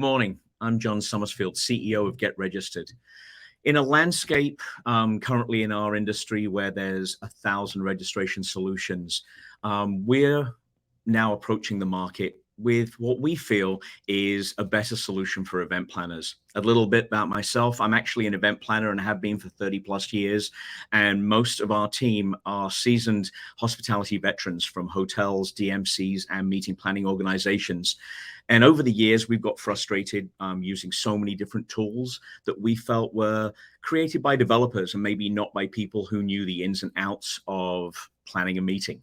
Good morning. I'm John Summersfield, CEO of Get Registered. In a landscape currently in our industry where there's 1,000 registration solutions, we're now approaching the market with what we feel is a better solution for event planners. A little bit about myself. I'm actually an event planner and have been for 30 plus years. And most of our team are seasoned hospitality veterans from hotels, DMCs, and meeting planning organizations. And over the years, we've got frustrated using so many different tools that we felt were created by developers and maybe not by people who knew the ins and outs of planning a meeting.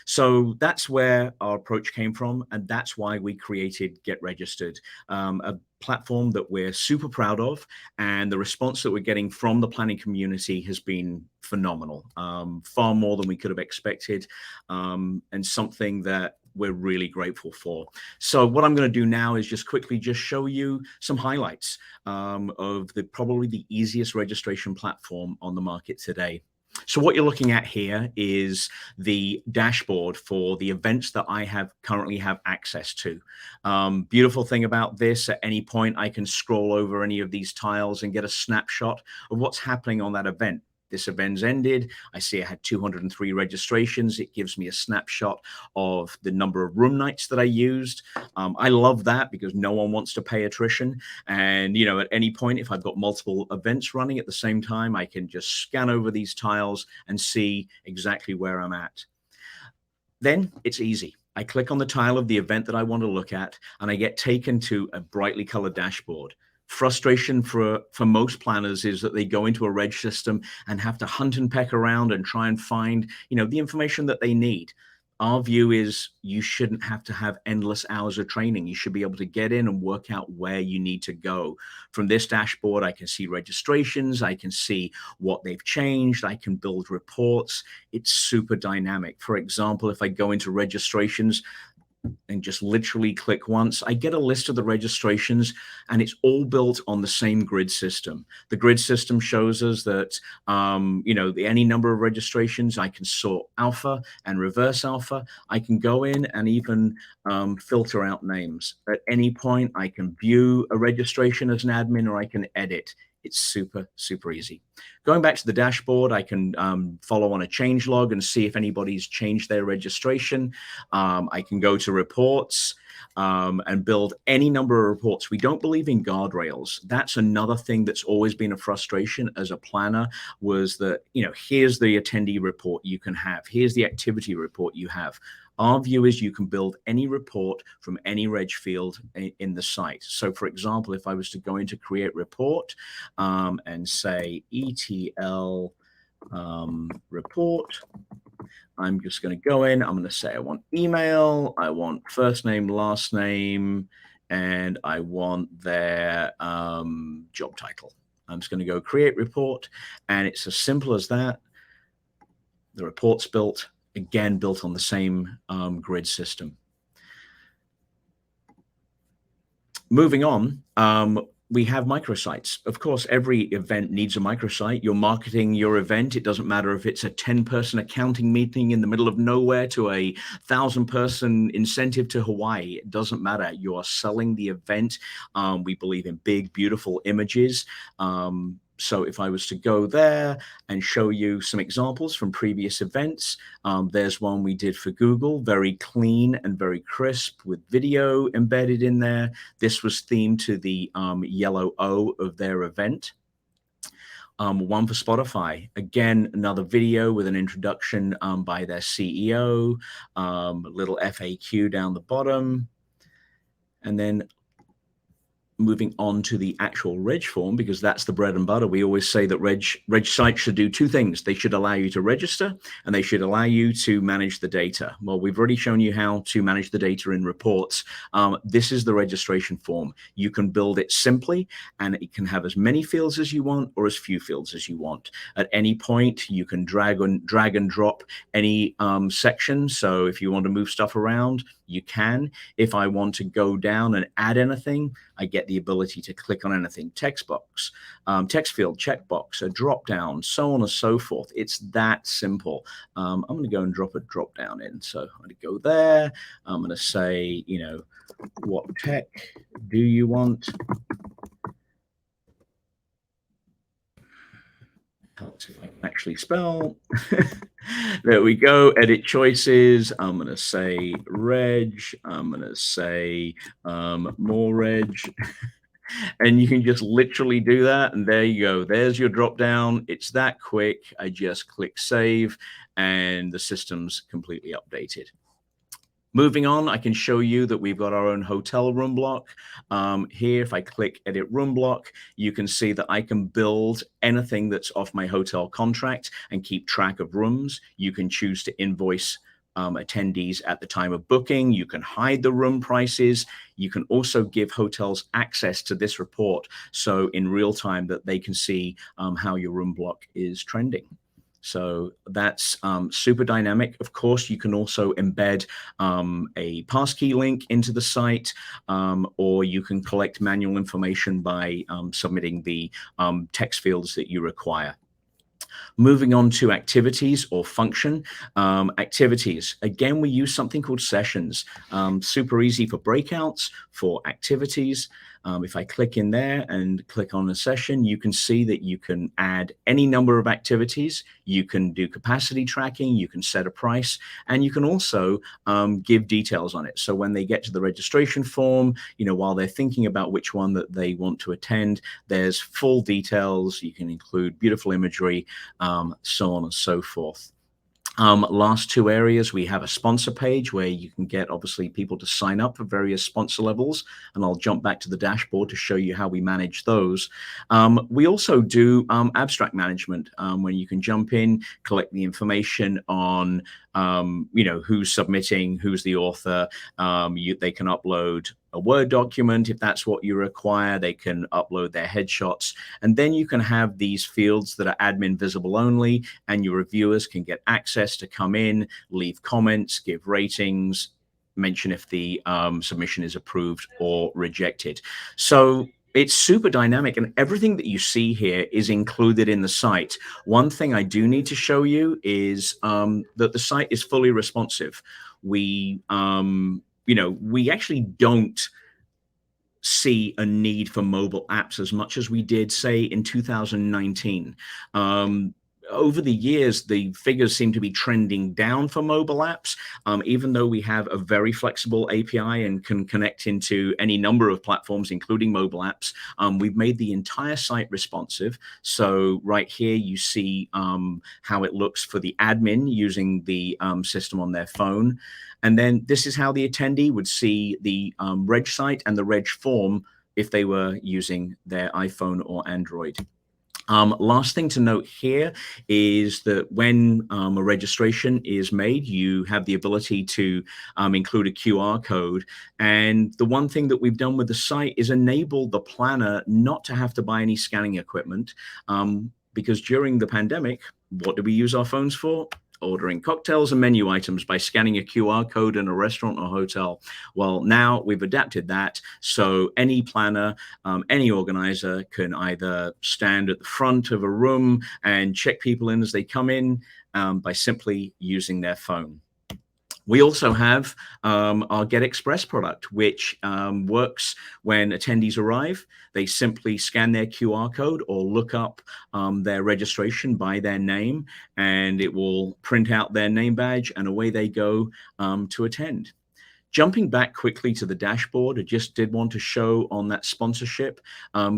So that's where our approach came from, and that's why we created Get Registered, a platform that we're super proud of, and the response that we're getting from the planning community has been phenomenal, far more than we could have expected, and something that we're really grateful for. So what I'm going to do now is just quickly show you some highlights of probably the easiest registration platform on the market today. So what you're looking at here is the dashboard for the events that I currently have access to. Beautiful thing about this, at any point I can scroll over any of these tiles and get a snapshot of what's happening on that event. This event's ended. I see I had 203 registrations. It gives me a snapshot of the number of room nights that I used. I love that because no one wants to pay attrition. And, you know, at any point, if I've got multiple events running at the same time, I can just scan over these tiles and see exactly where I'm at. Then it's easy. I click on the tile of the event that I want to look at, and I get taken to a brightly colored dashboard. Frustration for most planners is that they go into a reg system and have to hunt and peck around and try and find, you know, the information that they need. Our view is you shouldn't have to have endless hours of training. You should be able to get in and work out where you need to go. From this dashboard, I can see registrations. I can see what they've changed. I can build reports. It's super dynamic. For example, if I go into registrations and just literally click once, I get a list of the registrations, and it's all built on the same grid system. The grid system shows us that, you know, any number of registrations, I can sort alpha and reverse alpha. I can go in and even filter out names. At any point, I can view a registration as an admin, or I can edit. It's super, super easy. Going back to the dashboard, I can follow on a change log and see if anybody's changed their registration. I can go to reports and build any number of reports. We don't believe in guardrails. That's another thing that's always been a frustration as a planner, was that, you know, here's the attendee report you can have. Here's the activity report you have. Our view is you can build any report from any reg field in the site. So for example, if I was to go into create report and say ETL report, I'm just going to go in. I'm going to say I want email, I want first name, last name, and I want their job title. I'm just going to go create report, and it's as simple as that. The report's built. Again, built on the same grid system. Moving on, we have microsites. Of course, every event needs a microsite. You're marketing your event. It doesn't matter if it's a 10-person accounting meeting in the middle of nowhere to a 1,000-person incentive to Hawaii. It doesn't matter. You are selling the event. We believe in big, beautiful images. So if I was to go there and show you some examples from previous events, there's one we did for Google, very clean and very crisp with video embedded in there. This was themed to the yellow O of their event. One for Spotify, again, another video with an introduction by their CEO, a little FAQ down the bottom, and then moving on to the actual reg form, because that's the bread and butter. We always say that reg sites should do two things. They should allow you to register, and they should allow you to manage the data. Well, we've already shown you how to manage the data in reports. This is the registration form. You can build it simply, and it can have as many fields as you want or as few fields as you want. At any point, you can drag and drop any section. So if you want to move stuff around, you can. If I want to go down and add anything, I get the ability to click on anything, text box, text field, checkbox, a drop down, so on and so forth. It's that simple. I'm going to go and drop a drop down in. So I'm going to go there. I'm going to say, you know, what tech do you want? Can't see if I can actually spell. There we go. Edit choices. I'm going to say reg. I'm going to say more reg. And you can just literally do that. And there you go. There's your drop down. It's that quick. I just click save and the system's completely updated. Moving on, I can show you that we've got our own hotel room block. Here, if I click edit room block, you can see that I can build anything that's off my hotel contract and keep track of rooms. You can choose to invoice attendees at the time of booking. You can hide the room prices. You can also give hotels access to this report, so in real time that they can see how your room block is trending. So that's super dynamic. Of course, you can also embed a passkey link into the site, or you can collect manual information by submitting the text fields that you require. Moving on to activities or function. Activities, again, we use something called sessions. Super easy for breakouts, for activities. If I click in there and click on a session, you can see that you can add any number of activities. You can do capacity tracking, you can set a price, and you can also give details on it. So when they get to the registration form, you know, while they're thinking about which one that they want to attend, there's full details. You can include beautiful imagery, so on and so forth. Last two areas, we have a sponsor page where you can get obviously people to sign up for various sponsor levels, and I'll jump back to the dashboard to show you how we manage those. We also do abstract management, when you can jump in, collect the information on you know, who's submitting, who's the author. They can upload a Word document if that's what you require. They can upload their headshots, and then you can have these fields that are admin visible only, and your reviewers can get access to come in, leave comments, give ratings, mention if the submission is approved or rejected. So it's super dynamic, and everything that you see here is included in the site. One thing I do need to show you is that the site is fully responsive. We you know, we actually don't see a need for mobile apps as much as we did, say, in 2019. Over the years, the figures seem to be trending down for mobile apps, even though we have a very flexible API and can connect into any number of platforms, including mobile apps. We've made the entire site responsive. So right here, you see how it looks for the admin using the system on their phone. And then this is how the attendee would see the reg site and the reg form if they were using their iPhone or Android. Last thing to note here is that when a registration is made, you have the ability to include a QR code. And the one thing that we've done with the site is enable the planner not to have to buy any scanning equipment, because during the pandemic, what do we use our phones for? Ordering cocktails and menu items by scanning a QR code in a restaurant or hotel. Well, now we've adapted that, so any planner, any organizer can either stand at the front of a room and check people in as they come in by simply using their phone. We also have our Get Express product, which works when attendees arrive. They simply scan their QR code or look up their registration by their name, and it will print out their name badge, and away they go to attend. Jumping back quickly to the dashboard, I just did want to show on that sponsorship.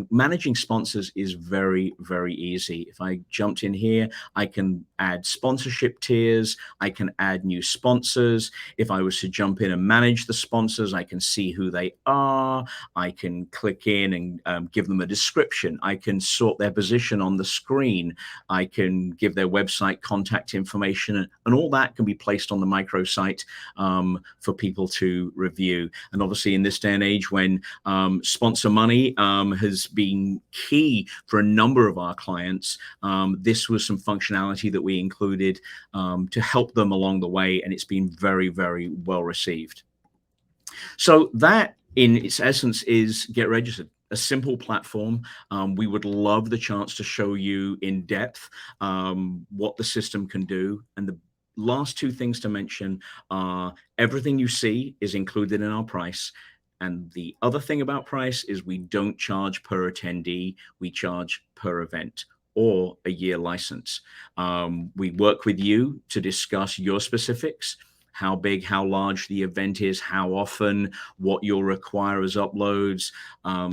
Managing sponsors is very, very easy. If I jumped in here, I can add sponsorship tiers. I can add new sponsors. If I was to jump in and manage the sponsors, I can see who they are. I can click in and give them a description. I can sort their position on the screen. I can give their website contact information, and all that can be placed on the microsite for people to review. And obviously in this day and age when sponsor money has been key for a number of our clients, this was some functionality that we included to help them along the way, and it's been very, very well received. So that, in its essence, is Get Registered. A simple platform. We would love the chance to show you in depth what the system can do. And the last two things to mention are everything you see is included in our price. And the other thing about price is we don't charge per attendee, we charge per event or a year license. We work with you to discuss your specifics, how big, how large the event is, how often, what you'll require as uploads,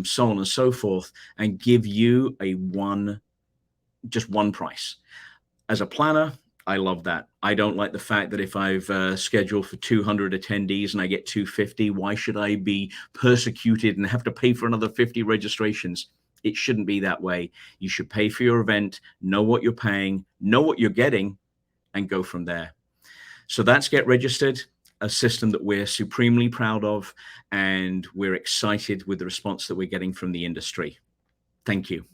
so on and so forth, and give you just one price. As a planner, I love that. I don't like the fact that if I've scheduled for 200 attendees and I get 250, why should I be persecuted and have to pay for another 50 registrations? It shouldn't be that way. You should pay for your event, know what you're paying, know what you're getting, and go from there. So that's Get Registered, a system that we're supremely proud of, and we're excited with the response that we're getting from the industry. Thank you.